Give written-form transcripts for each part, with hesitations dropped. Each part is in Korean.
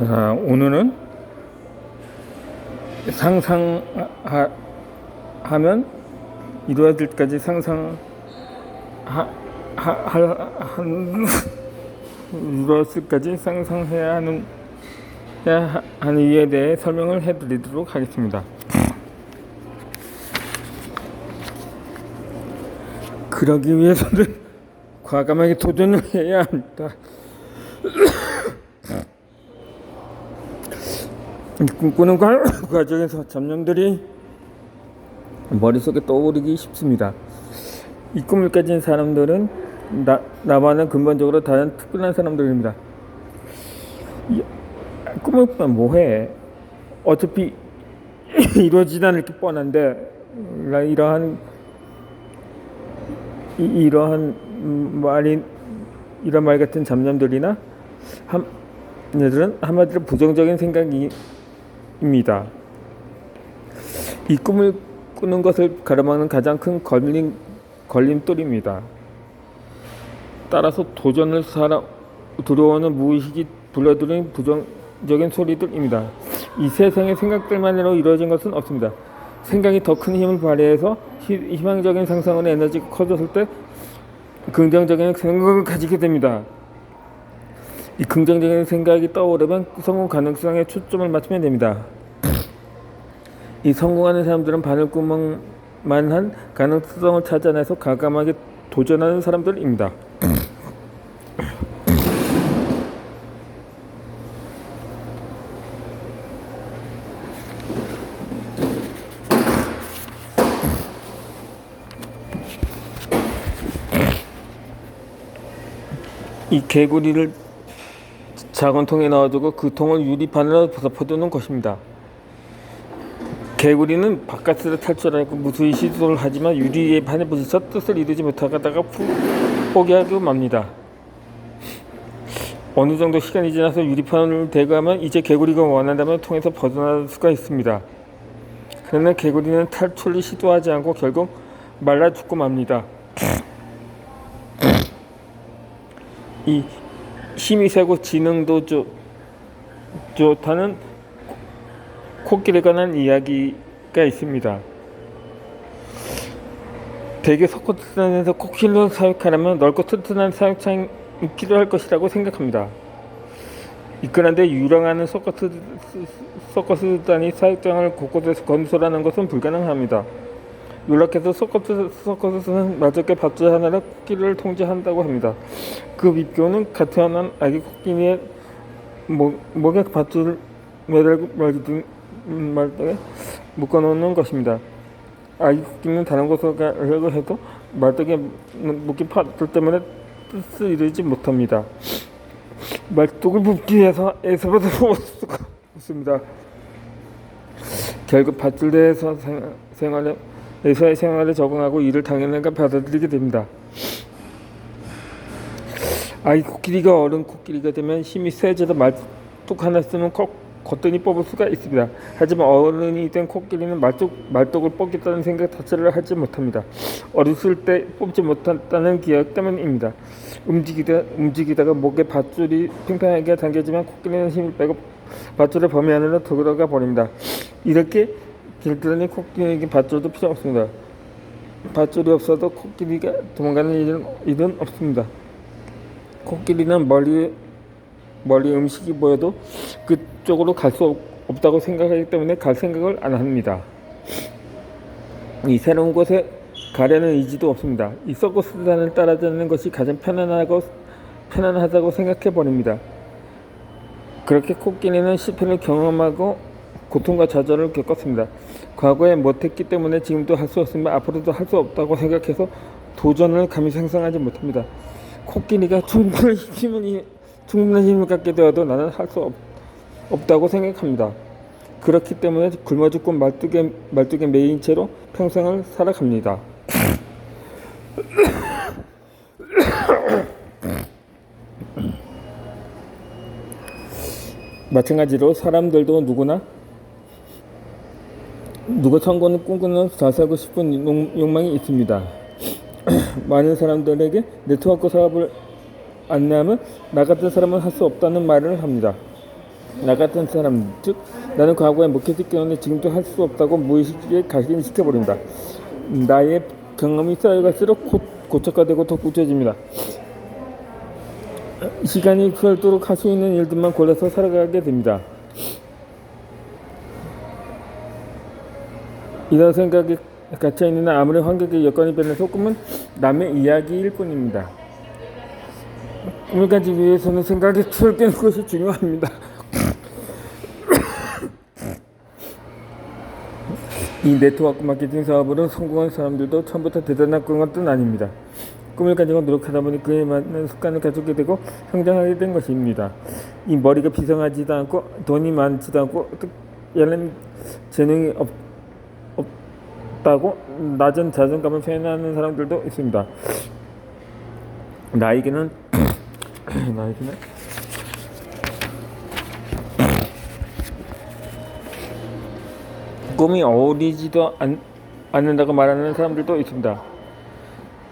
오늘은 상상하면 이루어질 때까지 이루어질까지 상상해야 하는 이유에 대해 설명을 해드리도록 하겠습니다. 그러기 위해서는 과감하게 도전을 해야 합니다. 꿈꾸는 과정에서 잡념들이 머릿속에 떠오르기 쉽습니다. 이 꿈을 가진 사람들은 나와는 근본적으로 다른 특별한 사람들입니다. 꿈을 꾸면 뭐해? 어차피 이루어지지 않을 게 뻔한데 이러한 이런 말 같은 잡념들이나 얘들은 한마디로 부정적인 생각입니다. 이 꿈을 꾸는 것을 가로막는 가장 큰 걸림돌입니다. 따라서 도전을 두려워하는 무의식이 불러들이는 부정적인 소리들입니다. 이 세상의 생각들만으로 이루어진 것은 없습니다. 생각이 더 큰 힘을 발휘해서 희망적인 상상의 에너지가 커졌을 때 긍정적인 생각을 가지게 됩니다. 이 긍정적인 생각이 떠오르면 성공 가능성에 초점을 맞추면 됩니다. 이 성공하는 사람들은 바늘구멍만한 가능성을 찾아내서 과감하게 도전하는 사람들입니다. 이 개구리를 작은 통에 넣어두고 그 통을 유리판으로 덮어두는 것입니다. 개구리는 바깥으로 탈출하고 무수히 시도를 하지만 유리판에 부딪혀 뜻을 이루지 못하다가 포기하고 맙니다. 어느 정도 시간이 지나서 유리판을 대고하면 이제 개구리가 원한다면 통에서 벗어날 수가 있습니다. 그러나 개구리는 탈출을 시도하지 않고 결국 말라 죽고 맙니다. 이 힘이 세고 지능도 좋다는 코끼리에 관한 이야기가 있습니다. 대개 서커스단에서 코끼리를 사육하려면 넓고 튼튼한 사육장이 필요할 것이라고 생각합니다. 그런데 유랑하는 서커스단이 사육장을 곳곳에서 건설하는 것은 불가능합니다. 요락해서 서커스는 마저께 밧줄 하나로 코끼리를 통제한다고 합니다. 그 비교는 갓 태어난 아기 코끼리의 목에 밧줄을 말뚝에 묶어놓는 것입니다. 아기 코끼리는 다른 곳으로 가려고 해도 말뚝에 묶인 밧줄 때문에 뜻을 이루지 못합니다. 말뚝을 묶기 위해서 애써봐도 못 수가 없습니다. 결국 밧줄대에서 에서의 생활에 적응하고 이를 당연하게 받아들이게 됩니다. 아기 코끼리가 어른 코끼리가 되면 힘이 세져서 말뚝 하나 쓰면 거뜬히 뽑을 수가 있습니다. 하지만 어른이 된 코끼리는 말뚝을 뽑겠다는 생각 자체를 하지 못합니다. 어렸을 때 뽑지 못했다는 기억 때문입니다. 움직이다가 목에 밧줄이 팽팽하게 당겨지면 코끼리는 힘을 빼고 밧줄의 범위 안으로 들어가 버립니다. 이렇게 길들이니 코끼리에게 밧줄도 필요 없습니다. 밧줄이 없어도 코끼리가 도망가는 일은 없습니다. 코끼리는 멀리 음식이 보여도 그쪽으로 갈 수 없다고 생각하기 때문에 갈 생각을 안 합니다. 이 새로운 곳에 가려는 의지도 없습니다. 이 서커스단을 따라다니는 것이 가장 편안하다고 생각해 버립니다. 그렇게 코끼리는 실패를 경험하고 고통과 좌절을 겪었습니다. 과거에 못했기 때문에 지금도 할 수 없으면 앞으로도 할 수 없다고 생각해서 도전을 감히 상상하지 못합니다. 코끼리가 충분한 힘을 갖게 되어도 나는 할 수 없다고 생각합니다. 그렇기 때문에 굶어 죽고 말뚝에 매인 채로 평생을 살아갑니다. 마찬가지로 사람들도 누구 성공을 꿈꾸는 자살하고 싶은 욕망이 있습니다. 많은 사람들에게 네트워크 사업을 안내하면 나 같은 사람은 할 수 없다는 말을 합니다. 나 같은 사람, 즉 나는 과거에 목회했기 때문에 지금도 할 수 없다고 무의식에 각인시켜버린다. 나의 경험이 쌓여갈수록 고착화되고 더 굳혀집니다. 시간이 그럴도록 할 수 있는 일들만 골라서 살아가게 됩니다. 이런 생각이 갇혀있는 한 아무리 환경의 여건이 변해서 꿈은 남의 이야기일 뿐입니다. 꿈을 가지기 위해서는 생각이 철저한 것이 중요합니다. 이 네트워크 마케팅 사업으로 성공한 사람들도 처음부터 대단한 것은 아닙니다. 꿈을 가지고 노력하다 보니 그에 맞는 습관을 가지게 되고 성장하게 된 것입니다. 이 머리가 비상하지도 않고 돈이 많지도 않고 특별한 재능이 없다고 낮은 자존감을 표현하는 사람들도 있습니다. 나에게는 꿈이 어울리지도 않는다고 말하는 사람들도 있습니다.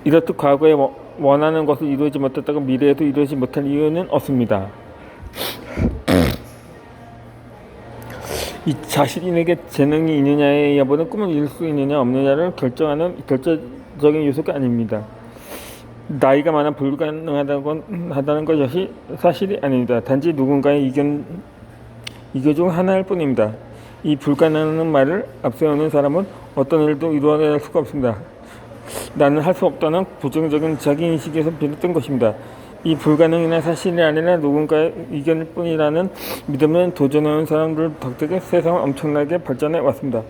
이렇듯 과거에 원하는 것을 이루지 못했다고 미래에도 이루지 못할 이유는 없습니다. 이 자신에게 재능이 있느냐의 여부는 꿈을 이룰 수 있느냐 없느냐를 결정하는 결정적인 요소가 아닙니다. 나이가 많아 불가능하다는 것이 사실이 아닙니다. 단지 누군가의 이견 중 하나일 뿐입니다. 이 불가능한 말을 앞세우는 사람은 어떤 일도 이루어낼 수가 없습니다. 나는 할 수 없다는 부정적인 자기인식에서 비롯된 것입니다. 이 불가능이나 사실이 아니라 누군가의 의견일 뿐이라는 믿음은 도전해온 사람들 덕택에 세상은 엄청나게 발전해 왔습니다.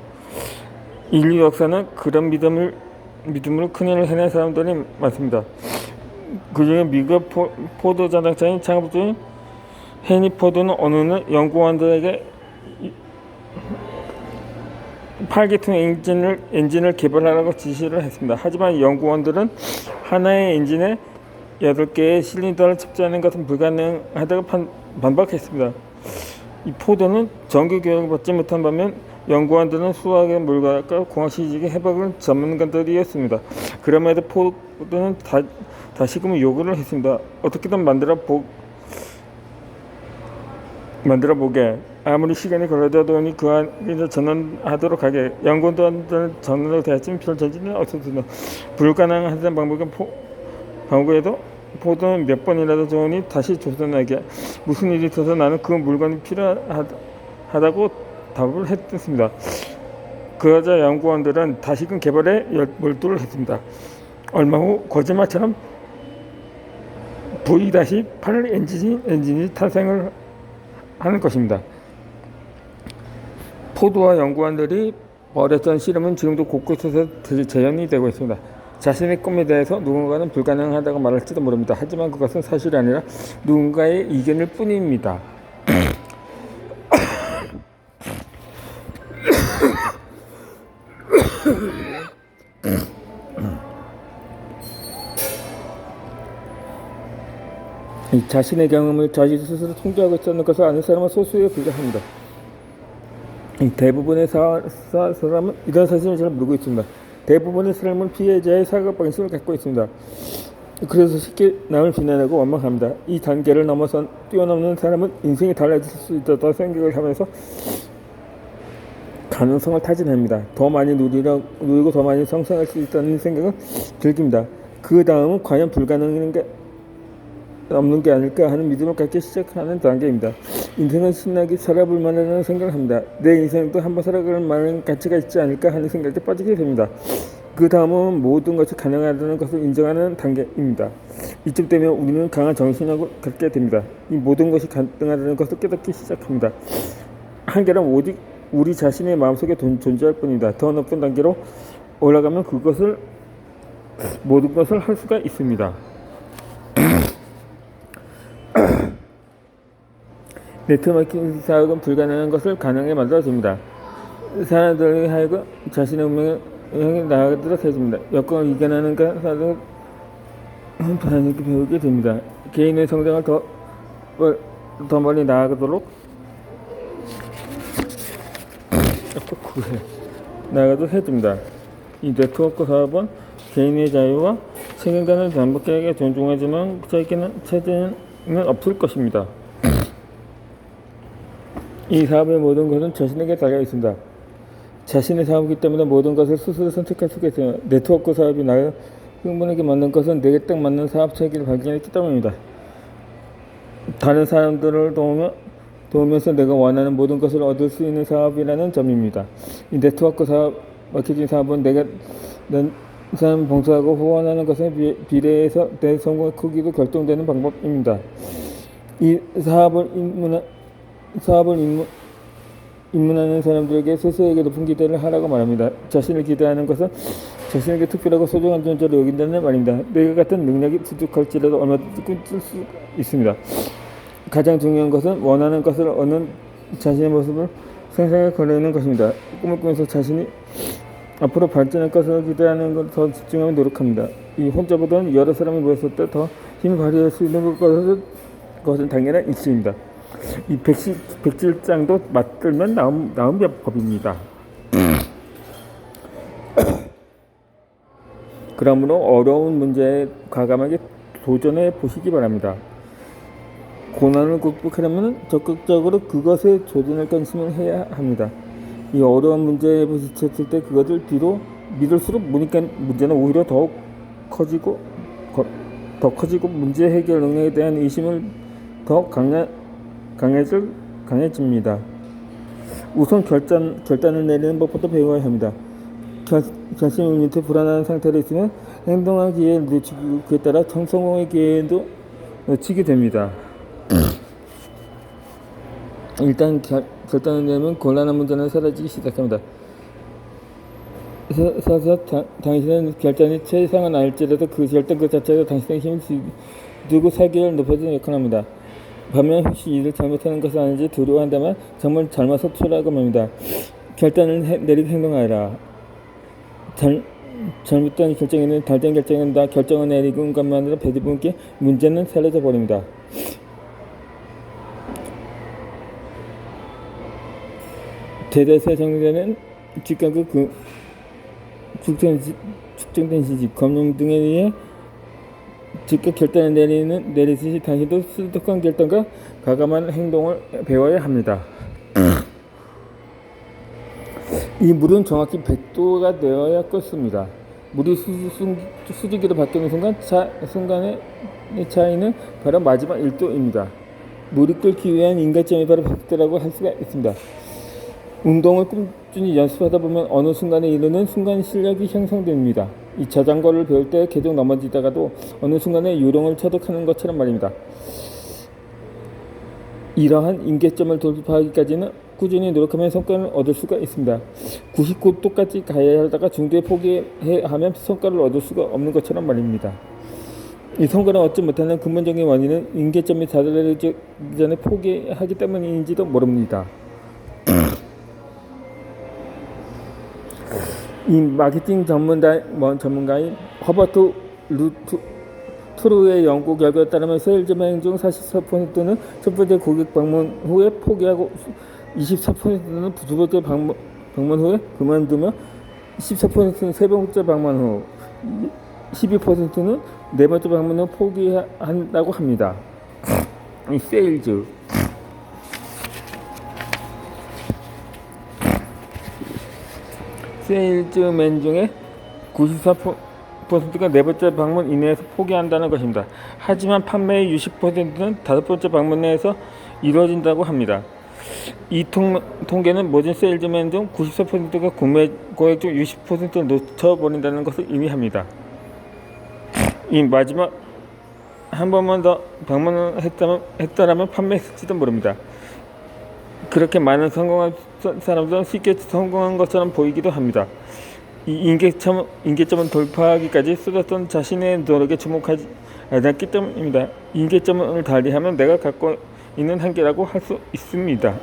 인류 역사는 그런 믿음으로 큰일을 해낸 사람들이 많습니다. 그중에 미국 포도 자동차의 창업주인 헨리 포드는 어느 날 연구원들에게 8기통 엔진을 개발하라고 지시를 했습니다. 하지만 연구원들은 하나의 엔진에 8개의 실린더를 탑재하는 것은 불가능하다고 반박했습니다. 이 포드는 정규 교육을 받지 못한 반면 연구원들은 수학의 물리학과 공학시직의 해박은 전문가들이었습니다. 그럼에도 포드는 다시금 요구를 했습니다. 어떻게든 만들어 보게. 아무리 시간이 걸려도 그 안에 전환하도록 하게. 연구원들은 전환을 대했지만 별 전진은 없었습니다. 불가능하다는 방법에도 포드는 몇 번이라도 좋으니 다시 조선하게. 무슨 일이 있어서 나는 그 물건이 필요하다고 답을 했습니다. 그러자 연구원들은 다시금 개발에 몰두를 했습니다. 얼마 후 거짓말처럼 V-8 엔진이 탄생을 하는 것입니다. 포드와 연구원들이 벌였던 실험은 지금도 곳곳에서 재현이 되고 있습니다. 자신의 꿈에 대해서 누군가는 불가능하다고 말할지도 모릅니다. 하지만 그것은 사실이 아니라 누군가의 의견일 뿐입니다. 자신의 경험을 자신 스스로 통제하고 있었는 것을 아는 사람은 소수에 불과합니다. 대부분의 사람은 이런 사실을 잘 모르고 있습니다. 대부분의 사람은 피해자의 사고 방식을 갖고 있습니다. 그래서 쉽게 남을 비난하고 원망합니다. 이 단계를 넘어서 뛰어넘는 사람은 인생이 달라질 수 있다고 생각을 하면서 가능성을 타진합니다. 더 많이 누리고 더 많이 성장할 수 있다는 생각은 들깁니다. 그 다음은 과연 불가능한 게 없는 게 아닐까 하는 믿음을 갖기 시작하는 단계입니다. 인생은 신나게 살아볼 만하다는 생각을 합니다. 내 인생도 한번 살아갈 만한 가치가 있지 않을까 하는 생각에 빠지게 됩니다. 그 다음은 모든 것이 가능하다는 것을 인정하는 단계입니다. 이쯤 되면 우리는 강한 정신을 갖게 됩니다. 이 모든 것이 가능하다는 것을 깨닫기 시작합니다. 한계는 오직 우리 자신의 마음속에 존재할 뿐입니다. 더 높은 단계로 올라가면 모든 것을 할 수가 있습니다. 네트워킹 사역은 불가능한 것을 가능하게 만들어줍니다. 사람들에게 하여금 자신의 운명을 향해 나아가도록 해줍니다. 여건을 이겨내는 사람들은 반드시 배우게 됩니다. 개인의 성장을 더 멀리 나아가도록 해줍니다. 이 네트워크 사업은 개인의 자유와 책임감을 반복하게 존중하지만 자기는 체제는 없을 것입니다. 이 사업의 모든 것은 자신에게 달려 있습니다. 자신의 사업이기 때문에 모든 것을 스스로 선택할 수가 있어요. 네트워크 사업이 나의 흥분에게 맞는 것은 내게 딱 맞는 사업 체계를 발견했기 때문입니다. 다른 사람들을 도우면서 내가 원하는 모든 것을 얻을 수 있는 사업이라는 점입니다. 이 네트워크 사업, 마케팅 사업은 내가 사람 봉사하고 후원하는 것에 비례해서 내 성공의 크기도 결정되는 방법입니다. 이 사업을 입문하는 사람들에게 스스로에게 높은 기대를 하라고 말합니다. 자신을 기대하는 것은 자신에게 특별하고 소중한 존재로 여긴다는 말입니다. 내가 같은 능력이 부족할지라도 얼마든지 꿈꿀 수 있습니다. 가장 중요한 것은 원하는 것을 얻는 자신의 모습을 상상해 걸어내는 것입니다. 꿈을 꾸면서 자신이 앞으로 발전할 것을 기대하는 것을 더 집중하며 노력합니다. 이 혼자보다는 여러 사람이 모였을 때 더 힘을 발휘할 수 있는 것은 당연한 이치입니다. 이 백질장도 맞들면 나온 법입니다. 그러므로 어려운 문제에 과감하게 도전해 보시기 바랍니다. 고난을 극복하려면 적극적으로 그것에 조준할 관심을 해야 합니다. 이 어려운 문제에 부딪혔을 때 그것을 뒤로 미룰수록 문제는 오히려 더 커지고 문제 해결 능력에 대한 의심을 더 강해집니다. 우선 결단을 내리는 법부터 배워야 합니다. 결심의 밑에 불안한 상태로 있으면 행동할 기회를 놓치고 그에 따라 성공의 기회도 놓치게 됩니다. 일단 결단을 내면 곤란한 문제는 사라지기 시작합니다. 당신은 결단이 최상은 아닐지라도 그 결단 그 자체가 당신의 힘을 두고 사기를 높여주는 역할을 합니다. 반면 혹시 일을 잘못하는 것은 아닌지 두려워한다면 정말 잘못서 초라하고 맙니다. 결단을 내리고 행동하라. 잘못된 결정에는 잘된 결정은 다 결정을 내리는 것만으로 대부분께 문제는 사라져 버립니다. 대대세 정리되는 직각의 축적된 시집, 검용 등에 의해 즉각 결단을 내리듯이 당신도 수특한 결단과 과감한 행동을 배워야 합니다. 이 물은 정확히 100도가 되어야 끓습니다. 물이 수증기로 바뀌는 순간의 차이는 바로 마지막 1도입니다. 물이 끓기 위한 인가점이 바로 100도라고 할 수가 있습니다. 운동을 꾸준히 연습하다 보면 어느 순간에 이르는 순간 실력이 형성됩니다. 이 자전거를 배울 때 계속 넘어지다가도 어느 순간에 요령을 터득하는 것처럼 말입니다. 이러한 임계점을 돌파하기까지는 꾸준히 노력하면 성과를 얻을 수가 있습니다. 99도까지 가야 하다가 중도에 포기하면 성과를 얻을 수가 없는 것처럼 말입니다. 이 성과를 얻지 못하는 근본적인 원인은 임계점이 다다르기 전에 포기하기 때문인지도 모릅니다. 이 마케팅 전문가인 허버트 트루의 연구 결과에 따르면 세일즈 매니저 중 44%는 첫 번째 고객 방문 후에 포기하고 24%는 두 번째 방문 후에 그만두며 14%는 세 번째 방문 후 12%는 네 번째 방문 후 포기한다고 합니다. 이 세일즈맨 중에 94%가 네 번째 방문 이내에서 포기한다는 것입니다. 하지만 판매의 60%는 다섯 번째 방문 내에서 이루어진다고 합니다. 이 통계는 모든 세일즈맨 중 94%가 구매 고객 중 60%를 놓쳐버린다는 것을 의미합니다. 이 마지막 한 번만 더 방문을 했더라면 판매했을지도 모릅니다. 그렇게 많은 성공한 사람들은 쉽게 성공한 것처럼 보이기도 합니다. 이 임계점을 돌파하기까지 쏟았던 자신의 노력에 주목하지 않았기 때문입니다. 임계점을 달리하면 내가 갖고 있는 한계라고 할 수 있습니다.